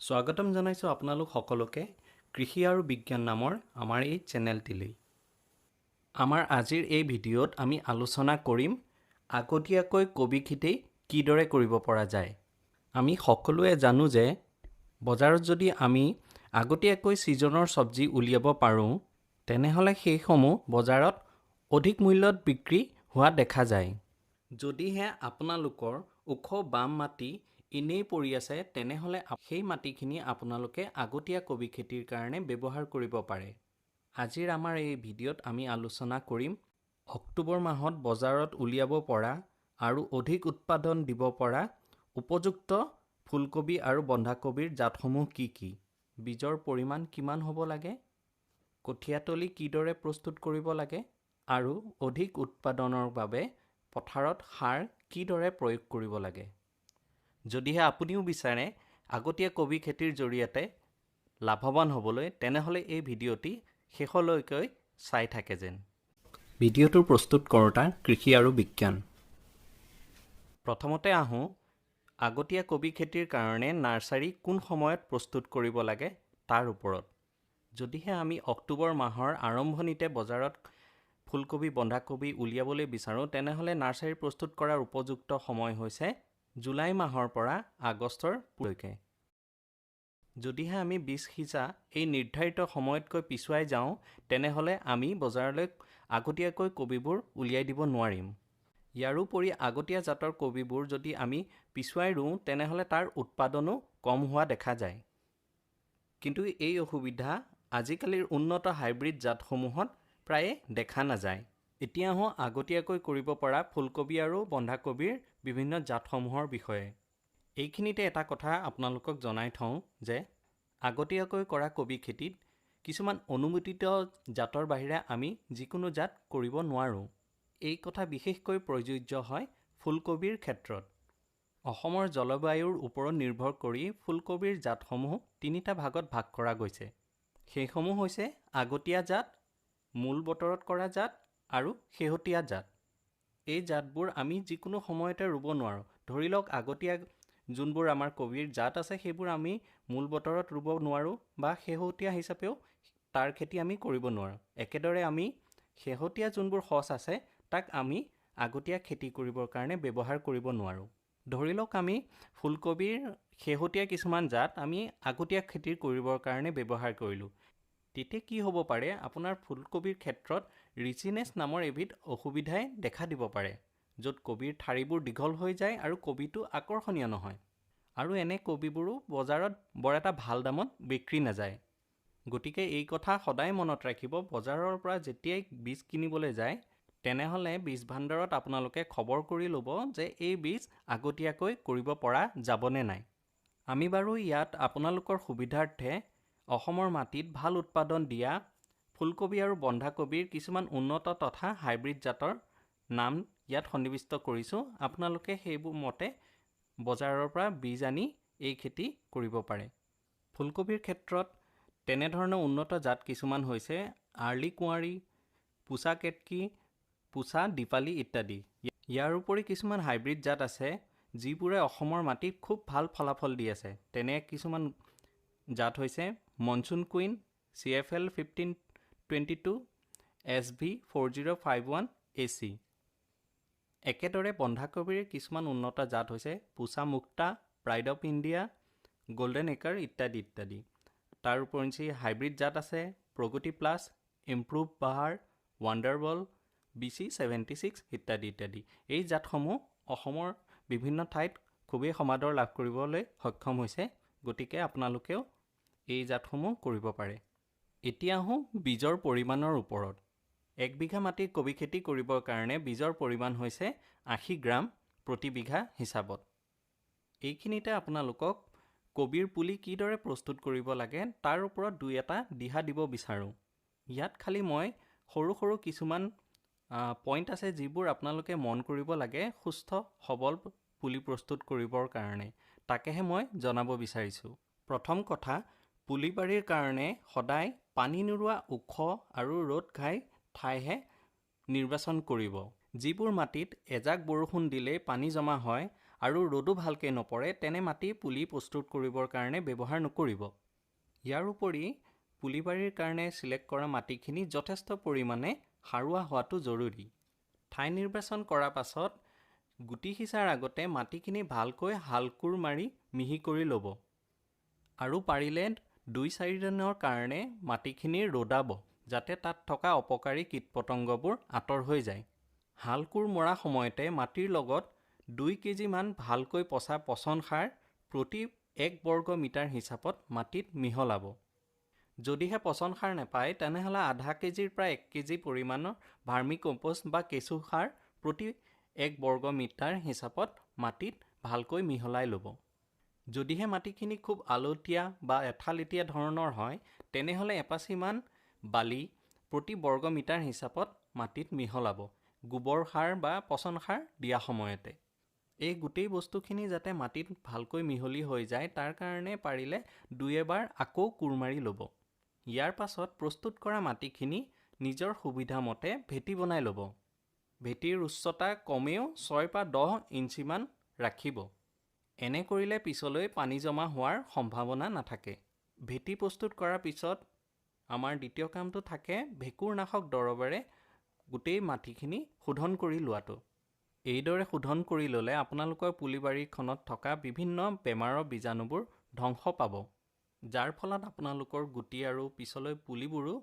স্বাগতম জনাইছোঁ আপোনালোক সকলোকে কৃষি আৰু বিজ্ঞান নামৰ আমাৰ এই চেনেলটিলৈ। আমাৰ আজিৰ এই ভিডিঅ'ত আমি আলোচনা কৰিম আগতীয়াকৈ কবি খেতি কিদৰে কৰিব পৰা যায়। আমি সকলোৱে জানো যে বজাৰত যদি আমি আগতীয়াকৈ ছিজনৰ চব্জি উলিয়াব পাৰোঁ তেনেহ'লে সেইসমূহ বজাৰত অধিক মূল্যত বিক্ৰী হোৱা দেখা যায়। যদিহে আপোনালোকৰ ওখ বাম মাটি এনেই পৰি আছে তেনেহ'লে সেই মাটিখিনি আপোনালোকে আগতীয়া কবি খেতিৰ কাৰণে ব্যৱহাৰ কৰিব পাৰে। আজিৰ আমাৰ এই ভিডিঅ'ত আমি আলোচনা কৰিম অক্টোবৰ মাহত বজাৰত উলিয়াব পৰা আৰু অধিক উৎপাদন দিব পৰা উপযুক্ত ফুলকবি আৰু বন্ধাকবিৰ জাতসমূহ কি কি, বীজৰ পৰিমাণ কিমান হ'ব লাগে, কঠীয়াতলি কিদৰে প্ৰস্তুত কৰিব লাগে আৰু অধিক উৎপাদনৰ বাবে পথাৰত সাৰ কিদৰে প্ৰয়োগ কৰিব লাগে। যদিহে আপুনিও বিচাৰে আগতীয়া কবি খেতিৰ জৰিয়তে লাভৱান হ'বলৈ তেনেহ'লে এই ভিডিঅ'টি শেষলৈকৈ চাই থাকে যেন। ভিডিঅ'টোৰ প্ৰস্তুত কৰোঁতা কৃষি আৰু বিজ্ঞান। প্ৰথমতে আহোঁ আগতীয়া কবি খেতিৰ কাৰণে নাৰ্চাৰী কোন সময়ত প্ৰস্তুত কৰিব লাগে তাৰ ওপৰত। যদিহে আমি অক্টোবৰ মাহৰ আৰম্ভণিতে বজাৰত ফুলকবি বন্ধাকবি উলিয়াবলৈ বিচাৰোঁ তেনেহ'লে নাৰ্চাৰী প্ৰস্তুত কৰাৰ উপযুক্ত সময় হৈছে জুলাই মাহৰ পৰা আগষ্টৰলৈকে। যদিহে আমি বীজ সিঁচা এই নিৰ্ধাৰিত সময়তকৈ পিছুৱাই যাওঁ তেনেহ'লে আমি বজাৰলৈ আগতীয়াকৈ কবিবোৰ উলিয়াই দিব নোৱাৰিম। ইয়াৰোপৰি আগতীয়া জাতৰ কবিবোৰ যদি আমি পিছুৱাই ৰুওঁ তেনেহ'লে তাৰ উৎপাদনো কম হোৱা দেখা যায়। কিন্তু এই অসুবিধা আজিকালিৰ উন্নত হাইব্ৰিড জাতসমূহত প্ৰায়ে দেখা নাযায়। এতিয়া আহোঁ আগতীয়াকৈ কৰিব পৰা ফুলকবি আৰু বন্ধাকবিৰ বিভিন্ন জাতসমূহৰ বিষয়ে। এইখিনিতে এটা কথা আপোনালোকক জনাই থওঁ যে আগতীয়াকৈ কৰা কবি খেতিত কিছুমান অনুমোদিত জাতৰ বাহিৰে আমি যিকোনো জাত কৰিব নোৱাৰোঁ। এই কথা বিশেষকৈ প্ৰযোজ্য হয় ফুলকবিৰ ক্ষেত্ৰত। অসমৰ জলবায়ুৰ ওপৰত নিৰ্ভৰ কৰি ফুলকবিৰ জাতসমূহ তিনিটা ভাগত ভাগ কৰা গৈছে। সেইসমূহ হৈছে আগতীয়া জাত, মূল বতৰত কৰা জাত আৰু শেহতীয়া জাত। এই জাতবোৰ আমি যিকোনো সময়তে ৰুব নোৱাৰোঁ। ধৰি লওক আগতীয়া যোনবোৰ আমাৰ কবিৰ জাত আছে সেইবোৰ আমি মূল বতৰত ৰুব নোৱাৰোঁ বা শেহতীয়া হিচাপেও তাৰ খেতি আমি কৰিব নোৱাৰোঁ। একেদৰে আমি শেহতীয়া যোনবোৰ সঁচ আছে তাক আমি আগতীয়া খেতি কৰিবৰ কাৰণে ব্যৱহাৰ কৰিব নোৱাৰোঁ। ধৰি লওক আমি ফুলকবিৰ শেহতীয়া কিছুমান জাত আমি আগতীয়া খেতি কৰিবৰ কাৰণে ব্যৱহাৰ কৰিলোঁ। তেতিয়া কি হ'ব পাৰে, আপোনাৰ ফুলকবিৰ ক্ষেত্ৰত ৰিচিনেছ নামৰ এবিধ অসুবিধাই দেখা দিব পাৰে, য'ত কবিৰ ঠাৰিবোৰ দীঘল হৈ যায় আৰু কবিটো আকৰ্ষণীয় নহয়। আৰু এনে কবিবোৰো বজাৰত বৰ এটা ভাল দামত বিক্ৰী নাযায়। গতিকে এই কথা সদায় মনত ৰাখিব, বজাৰৰ পৰা যেতিয়াই বীজ কিনিবলৈ যায় তেনেহ'লে বীজ ভাণ্ডাৰত আপোনালোকে খবৰ কৰি ল'ব যে এই বীজ আগতীয়াকৈ কৰিব পৰা যাবনে নাই। আমি বাৰু ইয়াত আপোনালোকৰ সুবিধাৰ্থে অসমৰ মাটিত ভাল উৎপাদন দিয়া ফুলকবি আৰু বন্ধাকবিৰ কিছুমান উন্নত তথা হাইব্ৰিড জাতৰ নাম ইয়াত সন্নিৱিষ্ট কৰিছোঁ। আপোনালোকে সেইবোৰ মতে বজাৰৰ পৰা বীজ আনি এই খেতি কৰিব পাৰে। ফুলকবিৰ ক্ষেত্ৰত তেনেধৰণৰ উন্নত জাত কিছুমান হৈছে আৰ্লি কুঁৱাৰী, পুছা কেতকী, পুছা দীপালী ইত্যাদি। ইয়াৰ উপৰি কিছুমান হাইব্ৰিড জাত আছে যিবোৰে অসমৰ মাটিত খুব ভাল ফলাফল দি আছে। তেনে কিছুমান জাত হৈছে monsoon queen, CFL 1522, SV 4051 AC। একেদৰে বন্ধাকবিৰ কিছুমান উন্নত জাত হৈছে পুছা মুক্তা, প্ৰাইড অফ ইণ্ডিয়া, গল্ডেন একাৰ ইত্যাদি ইত্যাদি। তাৰ উপৰিঞ্চি হাইব্ৰিড জাত আছে প্ৰগতি প্লাছ, ইম্প্ৰুভ বাহাৰ, ৱাণ্ডাৰবল, BC 76 ইত্যাদি ইত্যাদি। এই জাতসমূহ অসমৰ বিভিন্ন ঠাইত খুবেই সমাদৰ লাভ কৰিবলৈ সক্ষম হৈছে। গতিকে আপোনালোকেও এই জাতসমূহ কৰিব পাৰে। এতিয়া আহোঁ বীজৰ পৰিমাণৰ ওপৰত। 1 বিঘা মাটিত কবি খেতি কৰিবৰ কাৰণে বীজৰ পৰিমাণ হৈছে 80 গ্ৰাম প্ৰতি বিঘা হিচাপত। এইখিনিতে আপোনালোকক কবিৰ পুলি কিদৰে প্ৰস্তুত কৰিব লাগে তাৰ ওপৰত দুই এটা দিহা দিব বিচাৰোঁ। ইয়াত খালি মই সৰু সৰু কিছুমান পইণ্ট আছে যিবোৰ আপোনালোকে মন কৰিব লাগে সুস্থ সবল পুলি প্ৰস্তুত কৰিবৰ কাৰণে, তাকেহে মই জনাব বিচাৰিছোঁ। প্ৰথম কথা, পুলি বাৰীৰ কাৰণে সদায় পানী নোৰোৱা ওখ আৰু ৰ'দ ঘাই ঠাইহে নিৰ্বাচন কৰিব। যিবোৰ মাটিত এজাক বৰষুণ দিলেই পানী জমা হয় আৰু ৰ'দো ভালকৈ নপৰে তেনে মাটি পুলি প্ৰস্তুত কৰিবৰ কাৰণে ব্যৱহাৰ নকৰিব। ইয়াৰ উপৰি পুলিবাৰীৰ কাৰণে চিলেক্ট কৰা মাটিখিনি যথেষ্ট পৰিমাণে সাৰুৱা হোৱাটো জৰুৰী। ঠাই নিৰ্বাচন কৰাৰ পাছত গুটি সিঁচাৰ আগতে মাটিখিনি ভালকৈ হালকোৰ মাৰি মিহি কৰি ল'ব আৰু পাৰিলে 2-4 দিনৰ কাৰণে মাটিখিনি ৰ'দাব যাতে তাত থকা অপকাৰী কীট-পতংগবোৰ আঁতৰ হৈ যায়। হালকোৰ মৰা সময়তে মাটিৰ লগত 2 কেজিমান ভালকৈ পচা পচন সাৰ প্ৰতি 1 বৰ্গ মিটাৰ হিচাপত মাটিত মিহলাব। যদিহে পচন সাৰ নাপায় তেনেহ'লে আধা কেজিৰ পৰা 1 কেজি পৰিমাণৰ ভাৰ্মি কম্পোষ্ট বা কেঁচু সাৰ প্ৰতি 1 বৰ্গ মিটাৰ হিচাপত মাটিত ভালকৈ মিহলাই ল'ব। যদিহে মাটিখিনি খুব আলতীয়া বা এঠালেতীয়া ধৰণৰ হয় তেনেহ'লে এপাচিমান বালি প্ৰতি বৰ্গ মিটাৰ হিচাপত মাটিত মিহলাব গোবৰ সাৰ বা পচন সাৰ দিয়া সময়তে। এই গোটেই বস্তুখিনি যাতে মাটিত ভালকৈ মিহলি হৈ যায় তাৰ কাৰণে পাৰিলে 2-এবাৰ আকৌ কোৰ মাৰি ল'ব। ইয়াৰ পাছত প্ৰস্তুত কৰা মাটিখিনি নিজৰ সুবিধা মতে ভেটি বনাই ল'ব। ভেটিৰ উচ্চতা কমেও 6 বা 10 ইঞ্চিমান ৰাখিব। এনে কৰিলে পিছলৈ পানী জমা হোৱাৰ সম্ভাৱনা নাথাকে। ভেটি প্ৰস্তুত কৰাৰ পিছত আমাৰ দ্বিতীয় কামটো থাকে ভেঁকুৰনাশক দৰৱেৰে গোটেই মাটিখিনি শোধন কৰি লোৱাটো। এইদৰে শোধন কৰি ল'লে আপোনালোকৰ পুলিবাৰীখনত থকা বিভিন্ন বেমাৰৰ বীজাণুবোৰ ধ্বংস পাব, যাৰ ফলত আপোনালোকৰ গুটি আৰু পিছলৈ পুলিবোৰো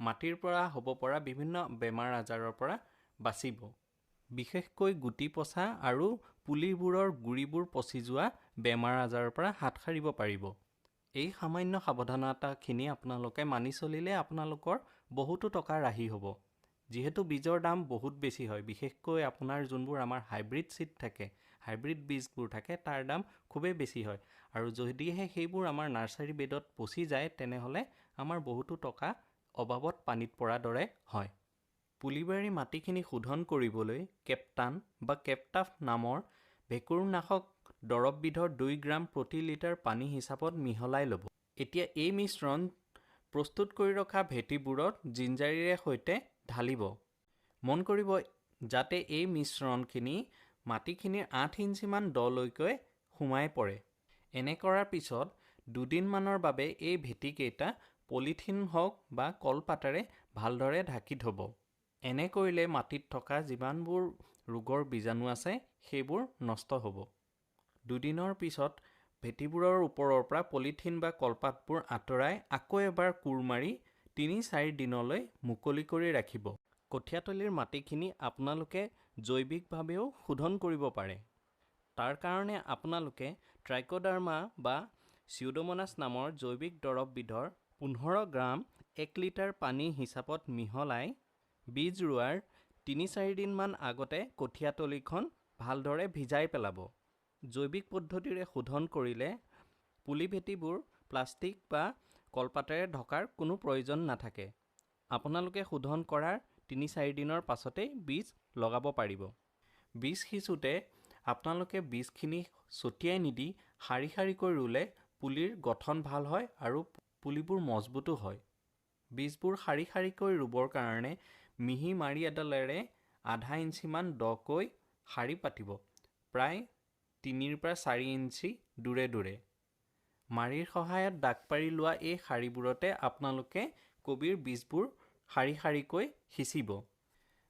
মাটিৰ পৰা হ'ব পৰা বিভিন্ন বেমাৰ আজাৰৰ পৰা বাচিব। বিশেষকৈ গুটি পচা আৰু পুলিবোৰৰ গুৰিবোৰ পচি যোৱা বেমাৰ আজাৰৰ পৰা হাত সাৰিব পাৰিব। এই সামান্য সাৱধানতাখিনি আপোনালোকে মানি চলিলে আপোনালোকৰ বহুতো টকা ৰাহি হ'ব। যিহেতু বীজৰ দাম বহুত বেছি হয়, বিশেষকৈ আপোনাৰ যোনবোৰ আমাৰ হাইব্ৰিড চিড থাকে, হাইব্ৰিড বীজবোৰ থাকে তাৰ দাম খুবেই বেছি হয় আৰু যদিহে সেইবোৰ আমাৰ নাৰ্চাৰী বেডত পচি যায় তেনেহ'লে আমাৰ বহুতো টকা অবাবত পানীত পৰা দৰে হয়। পুলিবাৰী মাটিখিনি শোধন কৰিবলৈ কেপ্টান বা কেপ্টাফ নামৰ ভেঁকুৰনাশক দৰৱবিধৰ 2 গ্ৰাম প্ৰতি লিটাৰ পানী হিচাপত মিহলাই ল'ব। এতিয়া এই মিশ্ৰণ প্ৰস্তুত কৰি ৰখা ভেটিবোৰত জিঞ্জাৰীৰে সৈতে ঢালিব। মন কৰিব যাতে এই মিশ্ৰণখিনি মাটিখিনিৰ 8 ইঞ্চিমান দলৈকৈ সোমাই পৰে। এনে কৰাৰ পিছত 2 দিনমানৰ বাবে এই ভেটিকেইটা পলিথিন হওক বা কলপাতেৰে ভালদৰে ঢাকি থ'ব। এনে কৰিলে মাটিত থকা যিমানবোৰ ৰোগৰ বীজাণু আছে সেইবোৰ নষ্ট হ'ব। 2 দিনৰ পিছত ভেটিবোৰৰ ওপৰৰ পৰা পলিথিন বা কলপাতবোৰ আঁতৰাই আকৌ এবাৰ কোৰ মাৰি 3-4 দিনলৈ মুকলি কৰি ৰাখিব। কঠীয়াতলিৰ মাটিখিনি আপোনালোকে জৈৱিকভাৱেও শোধন কৰিব পাৰে। তাৰ কাৰণে আপোনালোকে ট্ৰাইকোডাৰ্মা বা চিউডোমোনাছ নামৰ জৈৱিক দৰৱবিধৰ 15 গ্ৰাম 1 লিটাৰ পানী হিচাপত মিহলাই বীজ ৰোৱাৰ 3-4 দিনমান আগতে কঠীয়াতলিখন ভালদৰে ভিজাই পেলাব। জৈৱিক পদ্ধতিৰে শোধন কৰিলে পুলি ভেটিবোৰ প্লাষ্টিক বা কলপাতেৰে ঢকাৰ কোনো প্ৰয়োজন নাথাকে। আপোনালোকে শোধন কৰাৰ 3-4 দিনৰ পাছতেই বীজ লগাব পাৰিব। বীজ সিঁচোতে আপোনালোকে বীজখিনি ছটিয়াই নিদি শাৰী শাৰীকৈ ৰুলে পুলিৰ গঠন ভাল হয় আৰু পুলিবোৰ মজবুতো হয়। বীজবোৰ শাৰী শাৰীকৈ ৰুবৰ কাৰণে মিহি মাৰি এডালেৰে আধা ইঞ্চিমান দকৈ শাৰী পাতিব, প্ৰায় 3-4 ইঞ্চি দূৰে দূৰে। মাৰিৰ সহায়ত দাগ পাৰি লোৱা এই শাৰীবোৰতে আপোনালোকে কবিৰ বীজবোৰ শাৰী শাৰীকৈ সিঁচিব।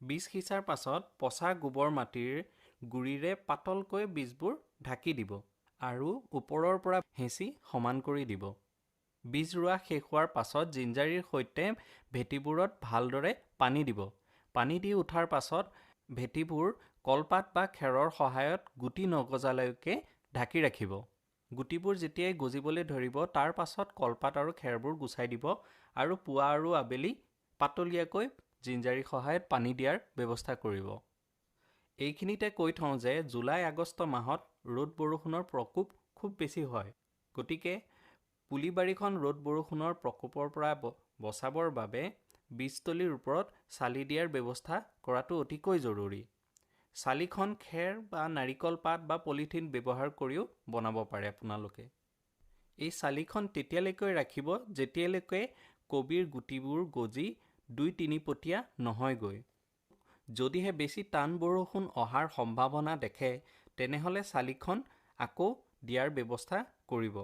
বীজ সিঁচাৰ পাছত পচা গোবৰ মাটিৰ গুৰিৰে পাতলকৈ বীজবোৰ ঢাকি দিব আৰু ওপৰৰ পৰা হেঁচি সমান কৰি দিব। বীজ ৰোৱা শেষ হোৱাৰ পাছত জিঞ্জাৰীৰ সৈতে ভেটিবোৰত ভালদৰে পানী দিব। পানী দি উঠাৰ পাছত ভেটিবোৰ কলপাত বা খেৰৰ সহায়ত গুটি নগজালৈকে ঢাকি ৰাখিব। গুটিবোৰ যেতিয়াই গজিবলৈ ধৰিব তাৰ পাছত কলপাত আৰু খেৰবোৰ গুচাই দিব আৰু পুৱা আৰু আবেলি পাতলীয়াকৈ জিঞ্জাৰীৰ সহায়ত পানী দিয়াৰ ব্যৱস্থা কৰিব। এইখিনিতে কৈ থওঁ যে জুলাই-আগষ্ট মাহত ৰ'দ বৰষুণৰ প্ৰকোপ খুব বেছি হয়। গতিকে পুলিবাৰীখন ৰ'দ বৰষুণৰ প্ৰকোপৰ পৰা বচাবৰ বাবে বীজতলীৰ ওপৰত চালি দিয়াৰ ব্যৱস্থা কৰাটো অতিকৈ জৰুৰী। চালিখন খেৰ বা নাৰিকল পাত বা পলিথিন ব্যৱহাৰ কৰিও বনাব পাৰে আপোনালোকে। এই চালিখন তেতিয়ালৈকে ৰাখিব যেতিয়ালৈকে কবিৰ গুটিবোৰ গজি 2-3 পটীয়া নহয়গৈ। যদিহে বেছি টান বৰষুণ অহাৰ সম্ভাৱনা দেখে তেনেহ'লে চালিখন আকৌ দিয়াৰ ব্যৱস্থা কৰিব।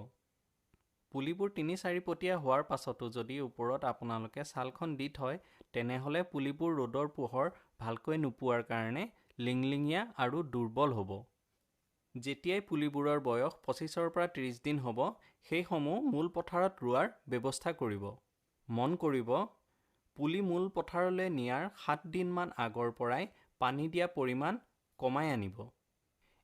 পুলিবোৰ ৩-৪ পতীয়া হোৱাৰ পাছতো যদি ওপৰত আপোনালোকে ছালখন দি থয় তেনেহ'লে পুলিবোৰ ৰ'দৰ পোহৰ ভালকৈ নোপোৱাৰ কাৰণে লিংলিঙীয়া আৰু দুৰ্বল হ'ব। যেতিয়াই পুলিবোৰৰ বয়স ২৫ৰ পৰা ৩০ দিন হ'ব সেইসমূহ মূল পথাৰত ৰোৱাৰ ব্যৱস্থা কৰিব। মন কৰিব, পুলি মূল পথাৰলৈ নিয়াৰ ৭ দিনমান আগৰ পৰাই পানী দিয়া পৰিমাণ কমাই আনিব।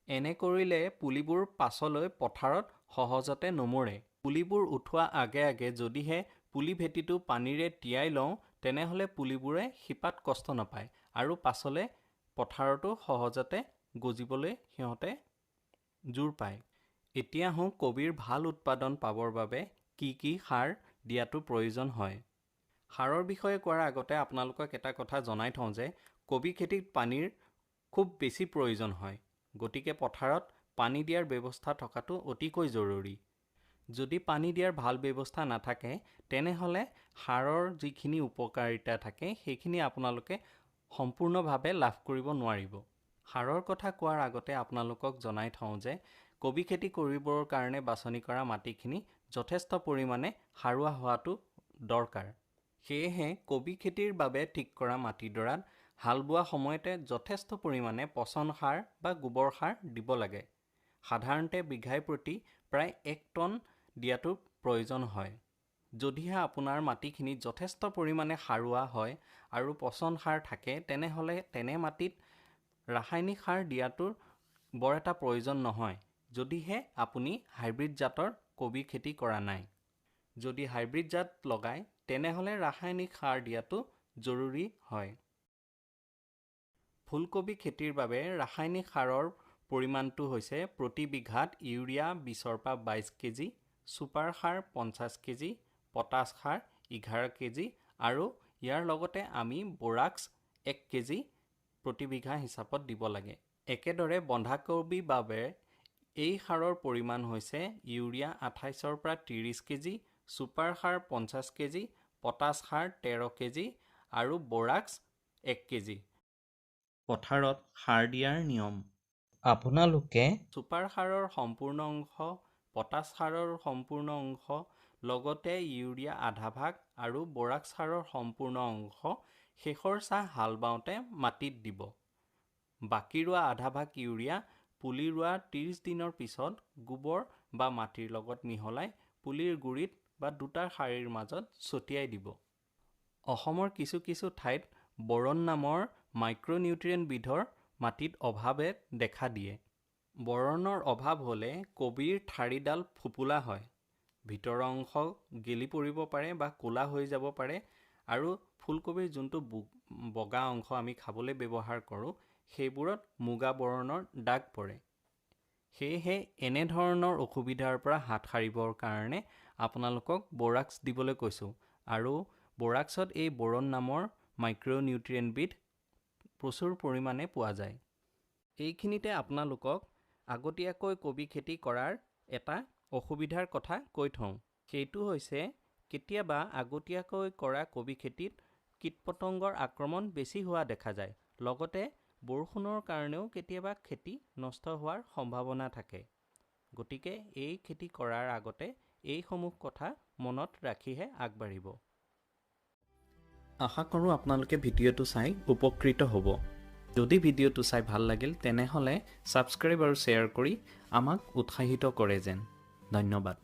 এনে কৰিলে পুলিবোৰ পাছলৈ পথাৰত সহজতে নমৰে। পুলিবোৰ উঠোৱা আগে আগে যদিহে পুলি ভেটিটো পানীৰে তিয়াই লওঁ তেনেহ'লে পুলিবোৰে শিপাত কষ্ট নাপায় আৰু পাছলৈ পথাৰতো সহজতে গজিবলৈ সিহঁতে জোৰ পায়। এতিয়া আহোঁ কবিৰ ভাল উৎপাদন পাবৰ বাবে কি কি সাৰ দিয়াটো প্ৰয়োজন হয়। সাৰৰ বিষয়ে কোৱাৰ আগতে আপোনালোকক এটা কথা জনাই থওঁ যে কবি খেতিত পানীৰ খুব বেছি প্ৰয়োজন হয়। গতিকে পথাৰত পানী দিয়াৰ ব্যৱস্থা থকাটো অতিকৈ জৰুৰী। যদি পানী দিয়াৰ ভাল ব্যৱস্থা নাথাকে তেনেহ'লে সাৰৰ যিখিনি উপকাৰিতা থাকে সেইখিনি আপোনালোকে সম্পূৰ্ণভাৱে লাভ কৰিব নোৱাৰিব। সাৰৰ কথা কোৱাৰ আগতে আপোনালোকক জনাই থওঁ যে কবি খেতি কৰিবৰ কাৰণে বাছনি কৰা মাটিখিনি যথেষ্ট পৰিমাণে সাৰুৱা হোৱাটো দৰকাৰ। সেয়েহে কবি খেতিৰ বাবে ঠিক কৰা মাটিডৰাত হাল বোৱা সময়তে যথেষ্ট পৰিমাণে পচন সাৰ বা গোবৰ সাৰ দিব লাগে। সাধাৰণতে বিঘাই প্ৰতি প্ৰায় ১ টন দিয়াটো প্ৰয়োজন হয়। যদিহে আপোনাৰ মাটিখিনি যথেষ্ট পৰিমাণে সাৰুৱা হয় আৰু পচন সাৰ থাকে তেনেহ'লে তেনে মাটিত ৰাসায়নিক সাৰ দিয়াটো বৰ এটা প্ৰয়োজন নহয়, যদিহে আপুনি হাইব্ৰিড জাতৰ কবি খেতি কৰা নাই। যদি হাইব্ৰিড জাত লগায় তেনেহ'লে ৰাসায়নিক সাৰ দিয়াটো জৰুৰী হয়। ফুলকবি খেতিৰ বাবে ৰাসায়নিক সাৰৰ পৰিমাণটো হৈছে প্ৰতি বিঘাত ইউৰিয়া ২০ৰ পৰা ২২ কেজি, ছুপাৰ সাৰ ৫০ কেজি, পটাছ সাৰ 11 কেজি আৰু ইয়াৰ লগতে আমি বোৰাক্স ১ কেজি প্ৰতি বিঘা হিচাপত দিব লাগে। একেদৰে বন্ধাকবিৰ বাবে এই সাৰৰ পৰিমাণ হৈছে ইউৰিয়া ২৮ৰ পৰা ৩০ কেজি, ছুপাৰ সাৰ ৫০ কেজি, পটাছ সাৰ ১৩ কেজি আৰু বোৰাক্স ১ কেজি। পথাৰত সাৰ দিয়াৰ নিয়ম: আপোনালোকে ছুপাৰ সাৰৰ সম্পূৰ্ণ অংশ, পটাছ সাৰৰ সম্পূৰ্ণ অংশ, লগতে ইউৰিয়া আধা ভাগ আৰু বোৰাক্স সাৰৰ সম্পূৰ্ণ অংশ শেষৰ চাহ হাল বাওঁতে মাটিত দিব। বাকী ৰোৱা আধা ভাগ ইউৰিয়া পুলি ৰোৱাৰ ৩০ দিনৰ পিছত গোবৰ বা মাটিৰ লগত মিহলাই পুলিৰ গুৰিত বা দুটা শাৰীৰ মাজত ছটিয়াই দিব। অসমৰ কিছু কিছু ঠাইত বৰণ নামৰ মাইক্ৰ'নিউট্ৰিয়েণ্ট বিধৰ মাটিত অভাৱে দেখা দিয়ে। বৰণৰ অভাৱ হ'লে কবিৰ ঠাৰিডাল ফোঁপোলা হয়, ভিতৰৰ অংশ গেলি পৰিব পাৰে বা ক'লা হৈ যাব পাৰে আৰু ফুলকবিৰ যোনটো বগা অংশ আমি খাবলৈ ব্যৱহাৰ কৰোঁ সেইবোৰত মুগা বৰণৰ দাগ পৰে। সেয়েহে এনেধৰণৰ অসুবিধাৰ পৰা হাত সাৰিবৰ কাৰণে আপোনালোকক বোৰাক্স দিবলৈ কৈছোঁ আৰু বোৰাক্সত এই বৰণ নামৰ মাইক্ৰ'নিউট্ৰিয়েণ্টবিধ প্ৰচুৰ পৰিমাণে পোৱা যায়। এইখিনিতে আপোনালোকক আগতীয়াকৈ কবি খেতি কৰাৰ এটা অসুবিধাৰ কথা কৈ থওঁ। সেইটো হৈছে কেতিয়াবা আগতীয়াকৈ কৰা কবি খেতিত কীট-পতংগৰ আক্ৰমণ বেছি হোৱা দেখা যায়। লগতে বৰষুণৰ কাৰণেও কেতিয়াবা খেতি নষ্ট হোৱাৰ সম্ভাৱনা থাকে। গতিকে এই খেতি কৰাৰ আগতে এইসমূহ কথা মনত ৰাখিহে আগবাঢ়িব। আশা কৰোঁ আপোনালোকে ভিডিঅ'টো চাই উপকৃত হ'ব। যদি ভিডিঅ'টো চাই ভাল লাগিল তেনেহ'লে ছাবস্ক্ৰাইব আৰু শ্বেয়াৰ কৰি আমাক উৎসাহিত কৰে যেন। ধন্যবাদ।